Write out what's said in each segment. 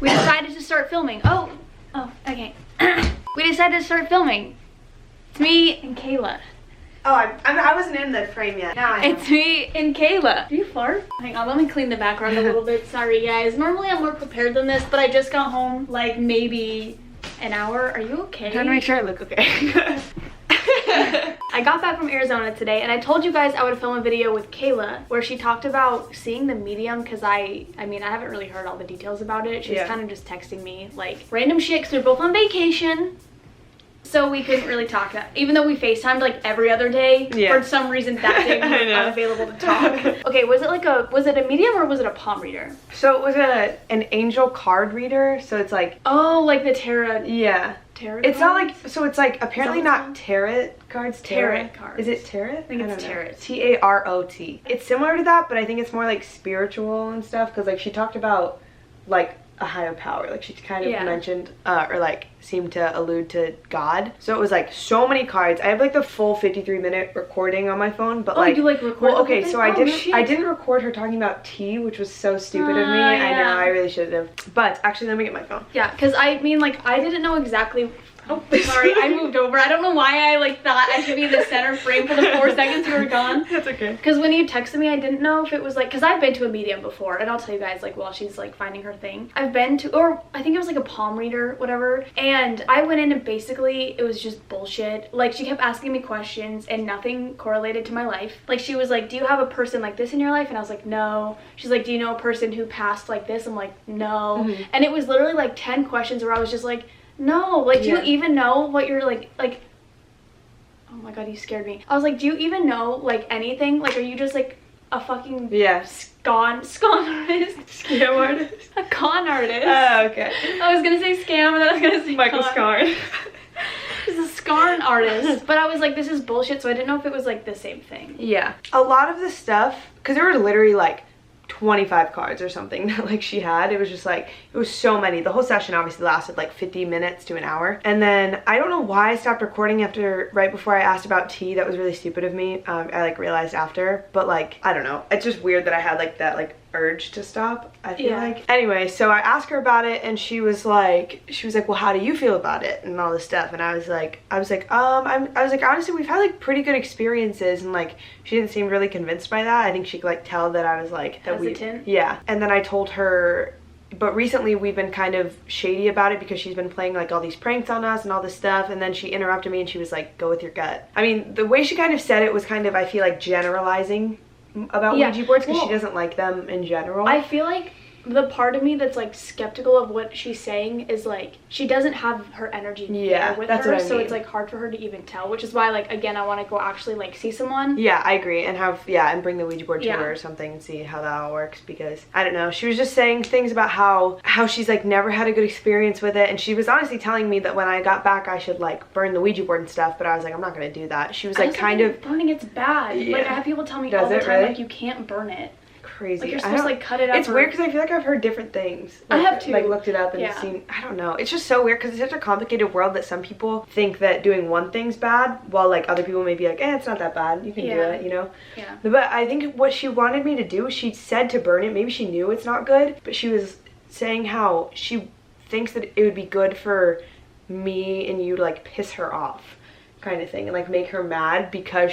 We decided to start filming. Oh, okay. We decided to start filming. It's me and Kayla. Oh, I wasn't in the frame yet. Now I am. It's me and Kayla. Do you fart? Hang on, let me clean the background a little bit. Sorry, guys. Normally I'm more prepared than this, but I just got home like maybe an hour. Are you okay? I'm trying to make sure I look okay. I got back from Arizona today, and I told you guys I would film a video with Kayla where she talked about seeing the medium, because I mean, I haven't really heard all the details about it. She was kind of just texting me like random shit because they're both on vacation. So we couldn't really talk, even though we FaceTimed like every other day. For some reason that day we were unavailable to talk. Okay, was it a medium or was it a palm reader? So it was an angel card reader. So it's like, oh, like the tarot. Yeah. Tarot it's cards? not like, so it's like apparently not tarot cards. Tarot cards. Is it tarot? I think it's tarot. Tarot. It's similar to that, but I think it's more like spiritual and stuff, because like she talked about like a higher power, like she kind of mentioned or like seemed to allude to God. So it was like so many cards. I have like the full 53-minute recording on my phone, but like, you like record? Well, okay, so I didn't record her talking about tea, which was so stupid of me. I know, I really should have. But actually, let me get my phone. Yeah, because I mean, like, I didn't know exactly. Oh, sorry, I moved over. I don't know why I like thought I should be in the center frame for the 4 seconds we were gone. That's okay. Because when you texted me, I didn't know if it was like, because I've been to a medium before, and I'll tell you guys like while she's like finding her thing. I've been to, or I think it was like a palm reader, whatever. And I went in and basically it was just bullshit. Like she kept asking me questions and nothing correlated to my life. Like she was like, do you have a person like this in your life? And I was like, no. She's like, do you know a person who passed like this? I'm like, no. And it was literally like 10 questions where I was just like, no, like, do you even know what you're like, oh my god, you scared me. I was like, do you even know, like, anything? Like, are you just, like, a fucking scam artist? Scam artist? A con artist. Oh, okay. I was gonna say scam, and then I was gonna say Michael con. Scarn. He's a scarn artist. But I was like, this is bullshit, so I didn't know if it was, like, the same thing. Yeah. A lot of the stuff, because there were literally, like, 25 cards or something that like she had. It was just like, it was so many. The whole session obviously lasted like 50 minutes to an hour. And then I don't know why I stopped recording right before I asked about tea. That was really stupid of me. I like realized after, but like, I don't know. It's just weird that I had like that like urge to stop, I feel like. Anyway, so I asked her about it and she was like, well, how do you feel about it and all this stuff? And I was like, honestly, we've had like pretty good experiences, and like she didn't seem really convinced by that. I think she could like tell that I was like hesitant. And then I told her, but recently we've been kind of shady about it because she's been playing like all these pranks on us and all this stuff. And then she interrupted me and she was like, go with your gut. I mean, the way she kind of said it was kind of, I feel like, generalizing about Ouija boards, because she doesn't like them in general. I feel like the part of me that's like skeptical of what she's saying is like she doesn't have her energy there with her, so it's like hard for her to even tell, which is why like again I want to go actually like see someone. Yeah, I agree, and have and bring the Ouija board to her or something and see how that all works, because I don't know, she was just saying things about how she's like never had a good experience with it, and she was honestly telling me that when I got back I should like burn the Ouija board and stuff, but I was like, I'm not gonna do that. She was like, kind of burning it's bad. Like I have people tell me all the time like you can't burn it. Crazy. Like you're supposed to like cut it up. It's weird because I feel like I've heard different things. Like, I have too. Like looked it up and seen. I don't know. It's just so weird because it's such a complicated world that some people think that doing one thing's bad, while like other people may be like, it's not that bad. You can do it, you know. Yeah. But I think what she wanted me to do, she said to burn it. Maybe she knew it's not good, but she was saying how she thinks that it would be good for me and you to like piss her off, kind of thing, and like make her mad because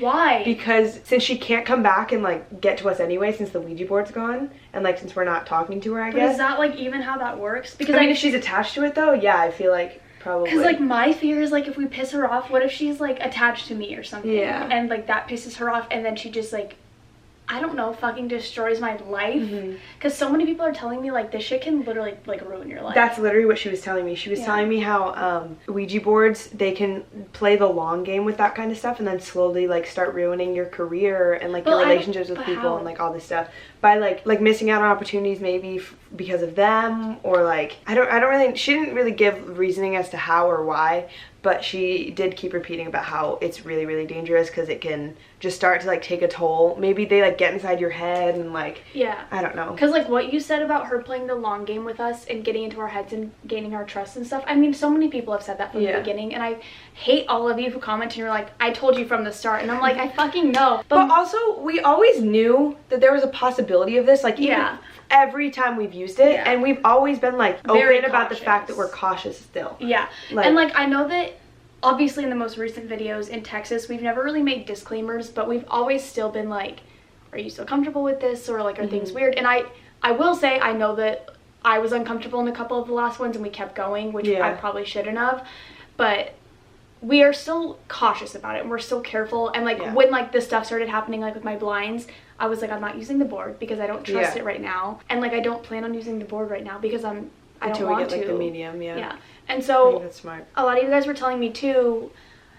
why? Because since she can't come back and like get to us anyway, since the Ouija board's gone, and like since we're not talking to her, I guess. Is that like even how that works? Because I mean, if she's attached to it though, yeah, I feel like probably. Because like my fear is like if we piss her off, what if she's like attached to me or something? Yeah. And like that pisses her off, and then she just like, I don't know, fucking destroys my life. Because so many people are telling me like this shit can literally like ruin your life. That's literally what she was telling me. She was telling me how Ouija boards, they can play the long game with that kind of stuff and then slowly like start ruining your career and like your relationships with people and like all this stuff by like missing out on opportunities maybe because of them, or like I don't really, she didn't really give reasoning as to how or why, but she did keep repeating about how it's really, really dangerous because it can just start to like take a toll. Maybe they like get inside your head and like, I don't know. Because like what you said about her playing the long game with us and getting into our heads and gaining our trust and stuff, I mean, so many people have said that from the beginning, and I hate all of you who comment and you're like, I told you from the start, and I'm like, I fucking know. But also, we always knew that there was a possibility of this, like even every time we've used it, Yeah. and we've always been like Very open about the cautious. fact that we're cautious still. Yeah. And like I know that obviously in the most recent videos in Texas, we've never really made disclaimers, but we've always still been like, are you still comfortable with this, or like are things weird? And I will say I know that I was uncomfortable in a couple of the last ones and we kept going, which I probably shouldn't have, but we are still cautious about it and we're still careful. And like when like this stuff started happening, like with my blinds, I was like, I'm not using the board because I don't trust it right now, and like I don't plan on using the board right now because I don't want to. Until we get like the medium. Yeah. And so I think that's smart. A lot of you guys were telling me too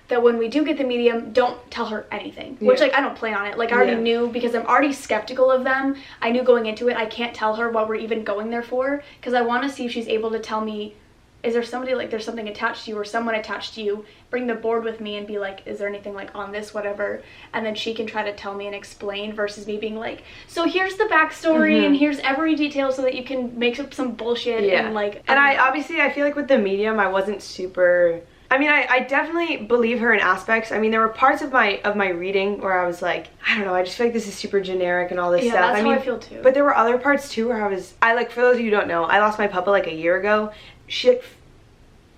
that when we do get the medium, don't tell her anything, which like I don't plan on it. Like I already knew, because I'm already skeptical of them. I knew going into it I can't tell her what we're even going there for, because I want to see if she's able to tell me, is there somebody, like there's something attached to you or someone attached to you, bring the board with me and be like, is there anything like on this, whatever, and then she can try to tell me and explain, versus me being like, so here's the backstory and here's every detail so that you can make up some bullshit and like. And I feel like with the medium I wasn't super, I mean, I definitely believe her in aspects. I mean, there were parts of my reading where I was like, I don't know, I just feel like this is super generic and all this stuff. That's I mean, how I feel too. But there were other parts too where I like, for those of you who don't know, I lost my puppa like a year ago. She like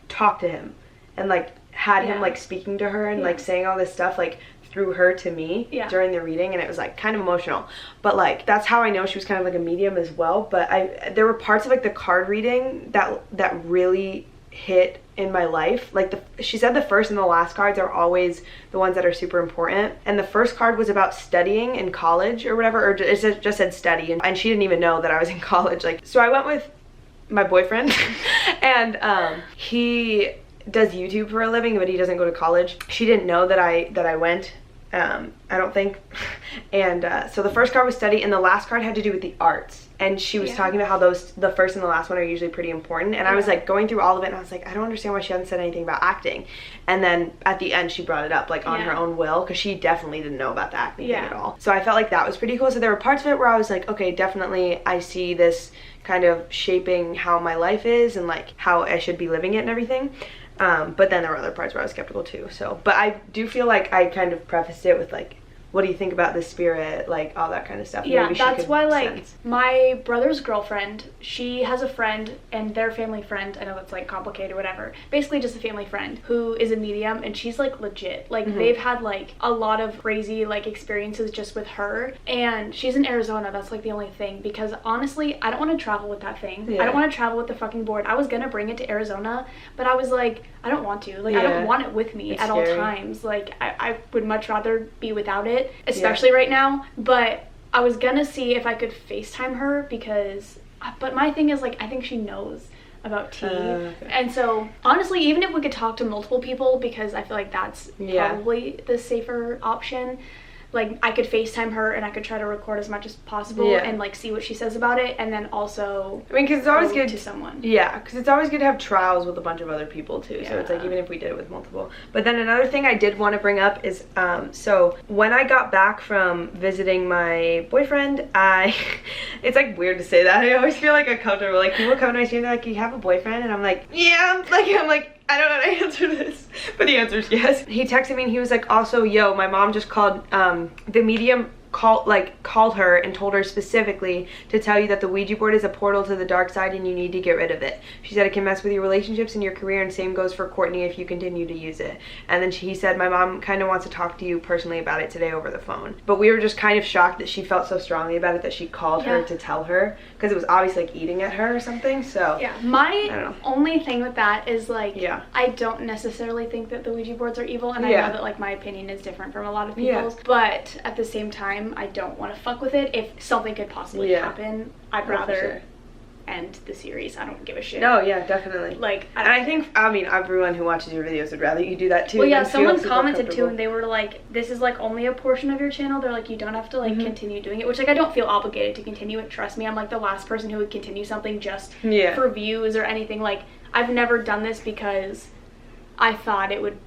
talked to him and like had him like speaking to her and like saying all this stuff like through her to me during the reading, and it was like kind of emotional. But like that's how I know she was kind of like a medium as well. But there were parts of like the card reading that really hit in my life. Like she said the first and the last cards are always the ones that are super important, and the first card was about studying in college or whatever, or it just said study, and she didn't even know that I was in college. Like, so I went with my boyfriend and he does YouTube for a living, but he doesn't go to college. She didn't know that I went, I don't think. And so the first card was study, and the last card had to do with the arts. And she was talking about how the first and the last one are usually pretty important. And I was like going through all of it, and I was like, I don't understand why she hasn't said anything about acting. And then at the end she brought it up like on her own will, because she definitely didn't know about the acting thing at all. So I felt like that was pretty cool. So there were parts of it where I was like, okay, definitely I see this kind of shaping how my life is and like how I should be living it and everything. But then there were other parts where I was skeptical too. So, but I do feel like I kind of prefaced it with like, what do you think about the spirit, like all that kind of stuff. Yeah, that's why like my brother's girlfriend, she has a friend and their family friend, I know that's like complicated or whatever, basically just a family friend who is a medium, and she's like legit, like they've had like a lot of crazy like experiences just with her, and she's in Arizona. That's like the only thing, because honestly I don't want to travel with that thing. I don't want to travel with the fucking board. I was gonna bring it to Arizona, but I was like, I don't want to, like I don't want it with me at all times. Like I would much rather be without it, especially right now. But I was gonna see if I could FaceTime her, because but my thing is like I think she knows about tea, and so honestly even if we could talk to multiple people, because I feel like that's probably the safer option, like I could FaceTime her and I could try to record as much as possible and like see what she says about it, and then also I mean, because it's always good to someone. Yeah, because it's always good to have trials with a bunch of other people too. So it's like even if we did it with multiple. But then another thing I did want to bring up is so when I got back from visiting my boyfriend, it's like weird to say that. I always feel like uncomfortable. Like people come to my stream, they're like, you have a boyfriend? And I'm like, yeah. I'm like I don't know how to answer this, but the answer is yes. He texted me and he was like, also, yo, my mom just called, the medium called her and told her specifically to tell you that the Ouija board is a portal to the dark side and you need to get rid of it. She said it can mess with your relationships and your career, and same goes for Courtney if you continue to use it. And then he said, my mom kind of wants to talk to you personally about it today over the phone. But we were just kind of shocked that she felt so strongly about it that she called her to tell her, because it was obviously like eating at her or something. So yeah, my only thing with that is like I don't necessarily think that the Ouija boards are evil, and I know that like my opinion is different from a lot of people's, but at the same time I don't want to fuck with it. If something could possibly happen, I'd rather end the series. I don't give a shit. No, yeah, definitely. Like, I think, I mean, everyone who watches your videos would rather you do that too. Well, yeah, someone commented too, and they were like, this is like only a portion of your channel. They're like, you don't have to like continue doing it, which like I don't feel obligated to continue it. Trust me, I'm like the last person who would continue something just for views or anything. Like, I've never done this because I thought it would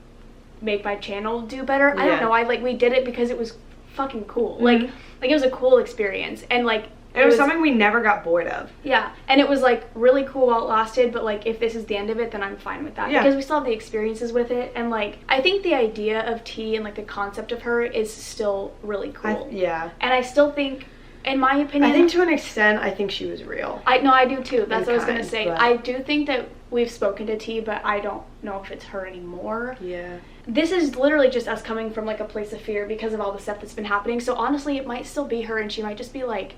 make my channel do better. I don't know. We did it because it was fucking cool. Like it was a cool experience, and like it was something we never got bored of. Yeah, and it was like really cool while it lasted, but like if this is the end of it, then I'm fine with that, because we still have the experiences with it. And like I think the idea of tea and like the concept of her is still really cool. Yeah, and I still think in my opinion, I think to an extent, I think she was real. I do too. That's what I was gonna say. But I do think that we've spoken to T, but I don't know if it's her anymore. Yeah. This is literally just us coming from like a place of fear because of all the stuff that's been happening. So honestly, it might still be her, and she might just be like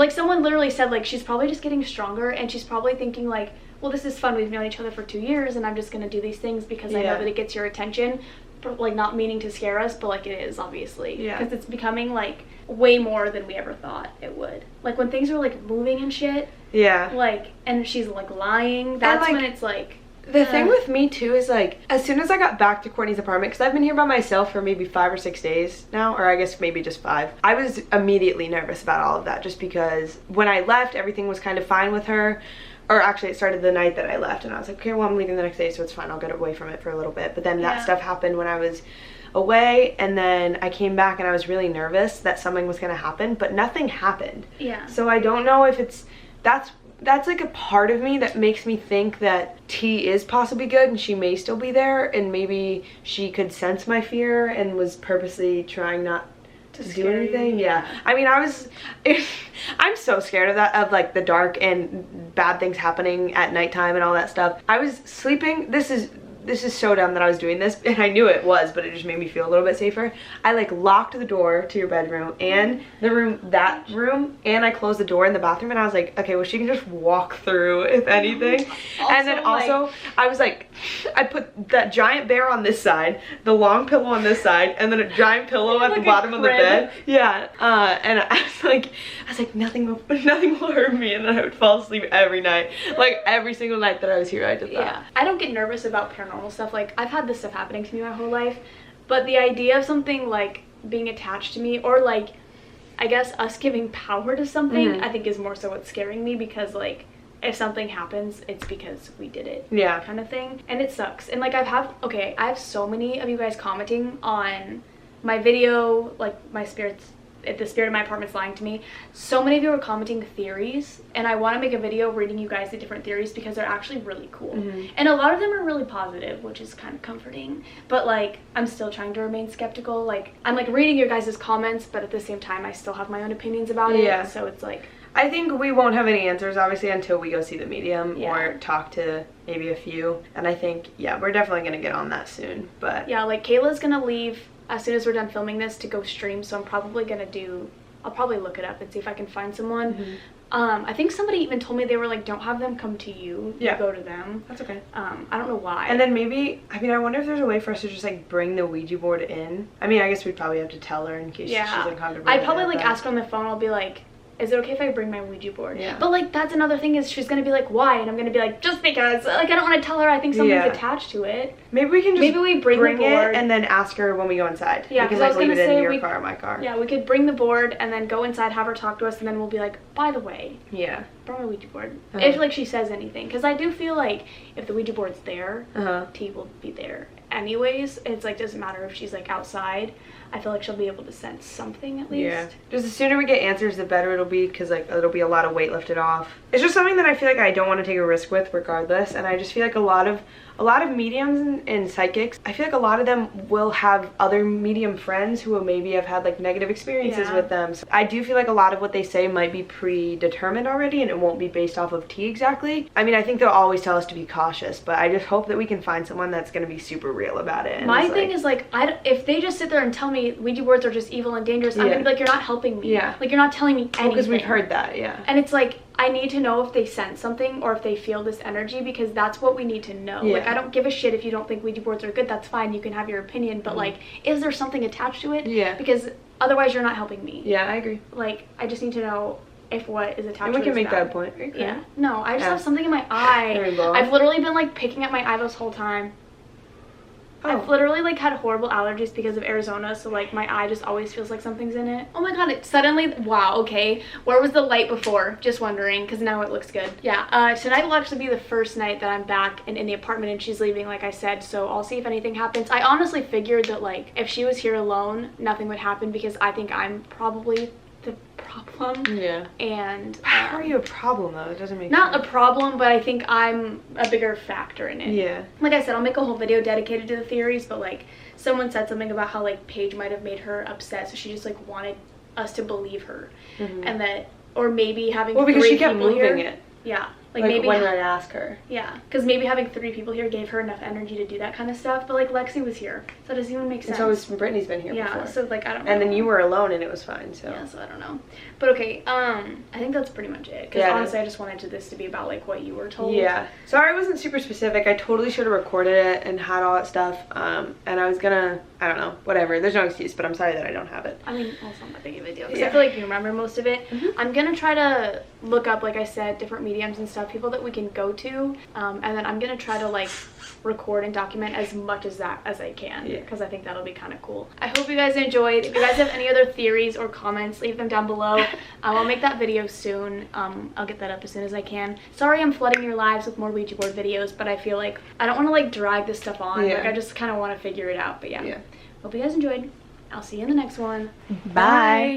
someone literally said, like, she's probably just getting stronger, and she's probably thinking like, well, this is fun. We've known each other for 2 years, and I'm just gonna do these things because I know that it gets your attention. Like, not meaning to scare us, but like it is, obviously. Yeah. Because it's becoming like way more than we ever thought it would. Like when things are like moving and shit. Yeah. Like, and she's like lying. That's like, when it's like. The thing with me too is like, as soon as I got back to Courtney's apartment, because I've been here by myself for maybe 5 or 6 days now, or I guess maybe just 5, I was immediately nervous about all of that, just because when I left, everything was kind of fine with her. Or actually, it started the night that I left, and I was like, okay, well, I'm leaving the next day, so it's fine. I'll get away from it for a little bit. But then that stuff happened when I was away, and then I came back, and I was really nervous that something was going to happen, but nothing happened. Yeah. So I don't know if it's, that's like a part of me that makes me think that T is possibly good and she may still be there, and maybe she could sense my fear and was purposely trying not to do anything. Yeah. I mean, I'm so scared of that, of like the dark and bad things happening at nighttime and all that stuff. I was sleeping, this is so dumb that I was doing this, and I knew it was, but it just made me feel a little bit safer. I like locked the door to your bedroom and that room, and I closed the door in the bathroom, and I was like, okay, well, she can just walk through if anything. And then also, I was like, I put that giant bear on this side, the long pillow on this side, and then a giant pillow at the bottom of the bed. Yeah. And I was like, nothing will hurt me, and then I would fall asleep every night. Like every single night that I was here, I did that. Yeah. I don't get nervous about paranormal stuff. Like, I've had this stuff happening to me my whole life, but the idea of something like being attached to me, or like, I guess us giving power to something, I think is more so what's scaring me, because like, if something happens, it's because we did it. Yeah. Kind of thing. And it sucks. And like, I have so many of you guys commenting on my video, like the spirit of my apartment's lying to me. So many of you are commenting theories, and I want to make a video reading you guys the different theories because they're actually really cool. And a lot of them are really positive, which is kind of comforting, but like, I'm still trying to remain skeptical. Like, I'm like reading your guys' comments, but at the same time, I still have my own opinions about it. Yeah. So it's like, I think we won't have any answers, obviously, until we go see the medium or talk to maybe a few. And I think, yeah, we're definitely going to get on that soon. But yeah, like Kayla's going to leave as soon as we're done filming this to go stream, so I'm probably going to I'll probably look it up and see if I can find someone. I think somebody even told me they were like, don't have them come to you, you go to them. That's okay. I don't know why. And then maybe, I mean, I wonder if there's a way for us to just like bring the Ouija board in. I mean, I guess we'd probably have to tell her in case she's uncomfortable. I'd probably like ask her on the phone. I'll be like, is it okay if I bring my Ouija board? Yeah. But like, that's another thing, is she's gonna be like, why? And I'm gonna be like, just because. Like, I don't want to tell her I think something's attached to it. Maybe we can just we bring the board it and then ask her when we go inside. Yeah, because like leave it in your car or my car. Yeah, we could bring the board and then go inside, have her talk to us, and then we'll be like, by the way, brought my Ouija board. If like she says anything, because I do feel like if the Ouija board's there, T will be there anyways. It's like, doesn't matter if she's like outside. I feel like she'll be able to sense something at least. Yeah. Just the sooner we get answers, the better it'll be, because like it'll be a lot of weight lifted off. It's just something that I feel like I don't want to take a risk with regardless, and I just feel like a lot of mediums and psychics, I feel like a lot of them will have other medium friends who will maybe have had like negative experiences with them. So I do feel like a lot of what they say might be predetermined already, and it won't be based off of T exactly. I mean, I think they'll always tell us to be cautious, but I just hope that we can find someone that's going to be super real about it. My thing is like, if they just sit there and tell me Ouija boards are just evil and dangerous, I'm going to be like, you're not helping me. Yeah. Like, you're not telling me anything. Because we've heard that, and it's like, I need to know if they sense something or if they feel this energy, because that's what we need to know. Like, I don't give a shit if you don't think Ouija boards are good. That's fine. You can have your opinion. But, like, is there something attached to it? Yeah. Because otherwise you're not helping me. Yeah, I agree. Like, I just need to know if what is attached to it. And we can make that point. Yeah. No, I just have something in my eye. I've literally been, like, picking at my eye this whole time. I've literally like had horrible allergies because of Arizona, so like my eye just always feels like something's in it. Oh my god, it suddenly, wow, okay. Where was the light before? Just wondering, because now it looks good. Yeah, tonight will actually be the first night that I'm back and in the apartment, and she's leaving, like I said, so I'll see if anything happens. I honestly figured that like if she was here alone, nothing would happen, because I think I'm probably the problem. Yeah. And how are you a problem though? It doesn't make not sense. A problem, but I think I'm a bigger factor in it. Yeah. Like I said, I'll make a whole video dedicated to the theories, but like someone said something about how like Paige might have made her upset, so she just like wanted us to believe her, Mm-hmm. and that, or maybe having because 3 she kept people moving here, it. Yeah. Like maybe when I'd ask her. Yeah, because maybe having 3 people here gave her enough energy to do that kind of stuff. But like Lexi was here, so it doesn't even make sense. And so Brittany's been here before. Yeah, so like I don't know. And then you were alone and it was fine, so. Yeah, so I don't know. But okay, I think that's pretty much it. Because honestly, I just wanted this to be about like what you were told. Yeah. Sorry I wasn't super specific. I totally should have recorded it and had all that stuff. And I was gonna, I don't know, whatever. There's no excuse, but I'm sorry that I don't have it. I mean, it's not that big of a deal. Because I feel like you remember most of it. Mm-hmm. I'm gonna try to look up, like I said, different mediums and stuff, people that we can go to. And then I'm gonna try to like record and document as much as I can, because I think that'll be kind of cool. I hope you guys enjoyed. If you guys have any other theories or comments, leave them down below. I'll make that video soon. I'll get that up as soon as I can. Sorry I'm flooding your lives with more Ouija board videos, but I feel like I don't want to like drag this stuff on. Like I just kind of want to figure it out. But yeah, hope you guys enjoyed. I'll see you in the next one. Bye.